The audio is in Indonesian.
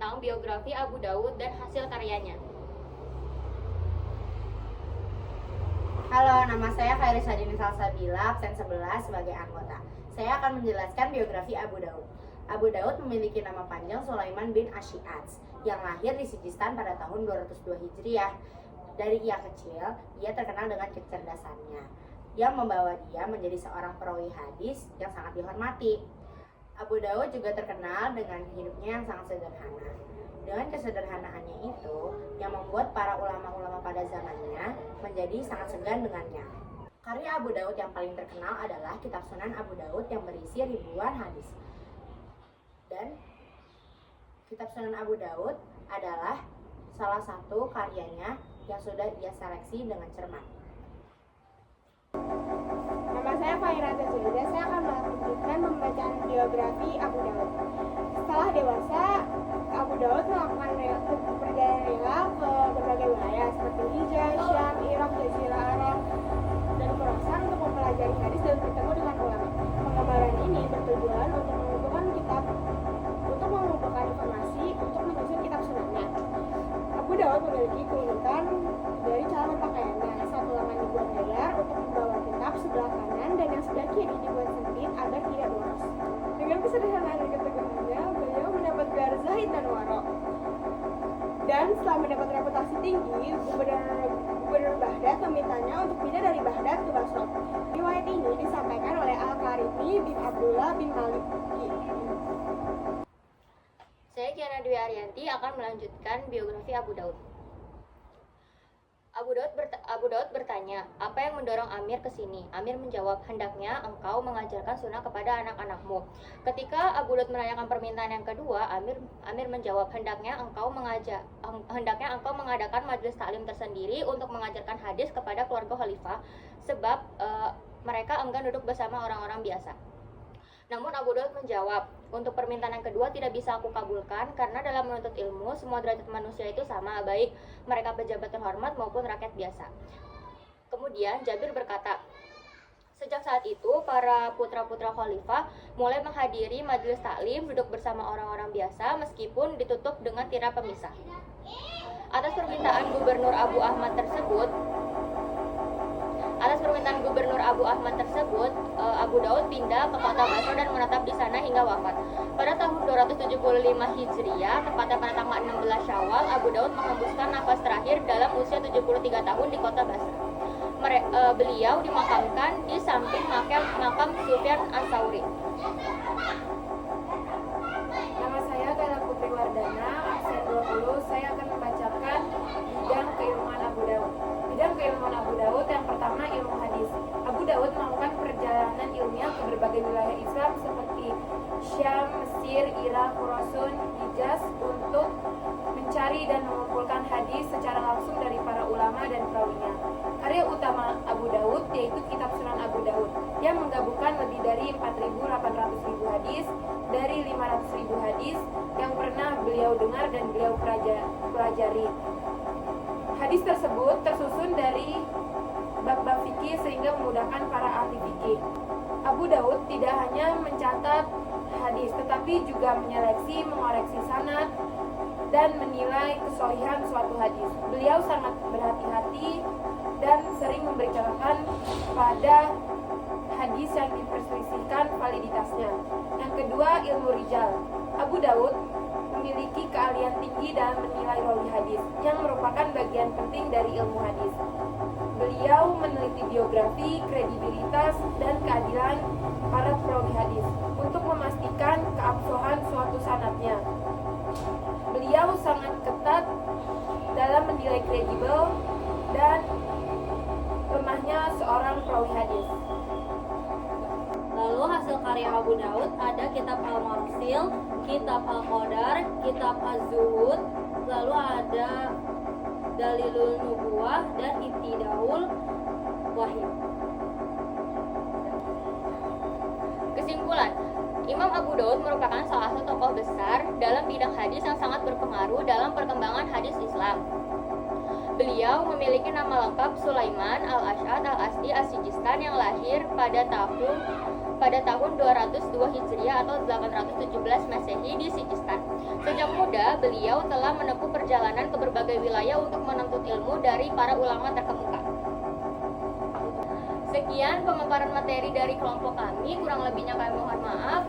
tentang biografi Abu Daud dan hasil karyanya. Halo, nama saya Khairis Hadini Salsabila, absen 11 sebagai anggota. Saya akan menjelaskan biografi Abu Daud. Abu Daud memiliki nama panjang Sulaiman bin Ash'ath yang lahir di Sijistan pada tahun 202 Hijriah. Dari ia kecil, ia terkenal dengan kecerdasannya yang membawa dia menjadi seorang perawi hadis yang sangat dihormati. Abu Daud juga terkenal dengan hidupnya yang sangat sederhana. Dengan kesederhanaannya itu, yang membuat para ulama-ulama pada zamannya menjadi sangat segan dengannya. Karya Abu Daud yang paling terkenal adalah Kitab Sunan Abu Daud yang berisi ribuan hadis. Dan Kitab Sunan Abu Daud adalah salah satu karyanya yang sudah ia seleksi dengan cermat. Nama saya Fairata Zulida, saya akan melanjutkan pembacaan biografi Abu Daud. Setelah dewasa, Abu Daud melakukan perjalanan rela ke berbagai wilayah seperti Hijaz, Syam, Irak, Jazirah Arab, dan Khurasan untuk mempelajari hadis dan bertemu dengan ulama. Penggambaran ini bertujuan untuk mengumpulkan informasi untuk menyusun kitab sunannya. Abu Daud memiliki keunikan dari cara berpakaiannya. Satu lengan dibuat lebar untuk membawa kitab sebelah kanan dan yang sebelah kiri dibuat sempit agar tidak boros. Dengan kesederhanaan dan keteguhannya, beliau mendapat gelar Zahid dan Waro. Dan setelah mendapat reputasi tinggi, Gubernur Baghdad memintanya untuk pindah dari Baghdad ke Basra. Riwayat ini disampaikan oleh Al-Karimi bin Abdullah bin Malik. Saya Kiana Dwi Arianti akan melanjutkan biografi Abu Daud. Abu Daud bertanya, apa yang mendorong Amir ke sini? Amir menjawab, hendaknya engkau mengajarkan sunnah kepada anak-anakmu. Ketika Abu Daud menanyakan permintaan yang kedua, Amir menjawab, hendaknya engkau mengadakan majelis taklim tersendiri untuk mengajarkan hadis kepada keluarga khalifah, sebab mereka enggan duduk bersama orang-orang biasa. Namun Abu Daud menjawab, untuk permintaan yang kedua tidak bisa aku kabulkan karena dalam menuntut ilmu semua derajat manusia itu sama, baik mereka pejabat terhormat maupun rakyat biasa. Kemudian Jabir berkata, sejak saat itu para putra-putra khalifah mulai menghadiri majelis taklim duduk bersama orang-orang biasa meskipun ditutup dengan tirai pemisah. Atas permintaan Gubernur Abu Ahmad tersebut, Abu Daud pindah ke kota Basra dan menetap di sana hingga wafat. Pada tahun 275 Hijriah, tepatnya pada tanggal 16 Syawal, Abu Daud menghembuskan nafas terakhir dalam usia 73 tahun di kota Basra. Beliau dimakamkan di samping makam Sufyan Ats-Tsauri. Nama saya Gala Putri Wardana, absen 20. Saya akan membacakan bidang keilmuan Abu Daud. Bidang keilmuan Abu Daud yang pertama ilmu hadis. Abu Daud melakukan perjalanan ilmiah ke berbagai wilayah Islam seperti Syam, Mesir, Irak, Khurasan, Hijaz untuk mencari dan mengumpulkan hadis secara langsung dari para ulama dan perawinya. Karya utama Abu Daud yaitu Kitab Sunan Abu Daud yang menggabungkan lebih dari 4.800.000 hadis dari 500.000 hadis yang pernah beliau dengar dan beliau pelajari. Hadis tersebut tersusun dari bab-bab fikih sehingga memudahkan para ahli fikih. Abu Daud tidak hanya mencatat hadis tetapi juga menyeleksi, mengoreksi sanad dan menilai kesohihan suatu hadis. Beliau sangat berhati-hati dan sering memberi catatan pada hadis yang diperselisihkan validitasnya. Yang kedua, ilmu rijal. Abu Daud memiliki keahlian tinggi dalam menilai rawi hadis yang merupakan bagian penting dari ilmu hadis. Beliau meneliti biografi, kredibilitas, dan keadilan para perawi hadis untuk memastikan keabsahan suatu sanadnya. Beliau sangat ketat dalam menilai kredibel dan lemahnya seorang perawi hadis. Lalu hasil karya Abu Daud ada Kitab Al-Marsil, Kitab Al-Qadar, Kitab Az-Zuhud, lalu ada Dalilul Nubuwah dan Ibtidaul Wahyi. Kesimpulan, Imam Abu Daud merupakan salah satu tokoh besar dalam bidang hadis yang sangat berpengaruh dalam perkembangan hadis Islam. Beliau memiliki nama lengkap Sulaiman Al-Ash'ad Al-Asdi As-Sijistan yang lahir pada tahun 202 Hijriah atau 817 Masehi di Sijistan. Sejak muda, beliau telah menempuh perjalanan ke berbagai wilayah untuk menuntut ilmu dari para ulama terkemuka. Sekian pemaparan materi dari kelompok kami, kurang lebihnya kami mohon maaf.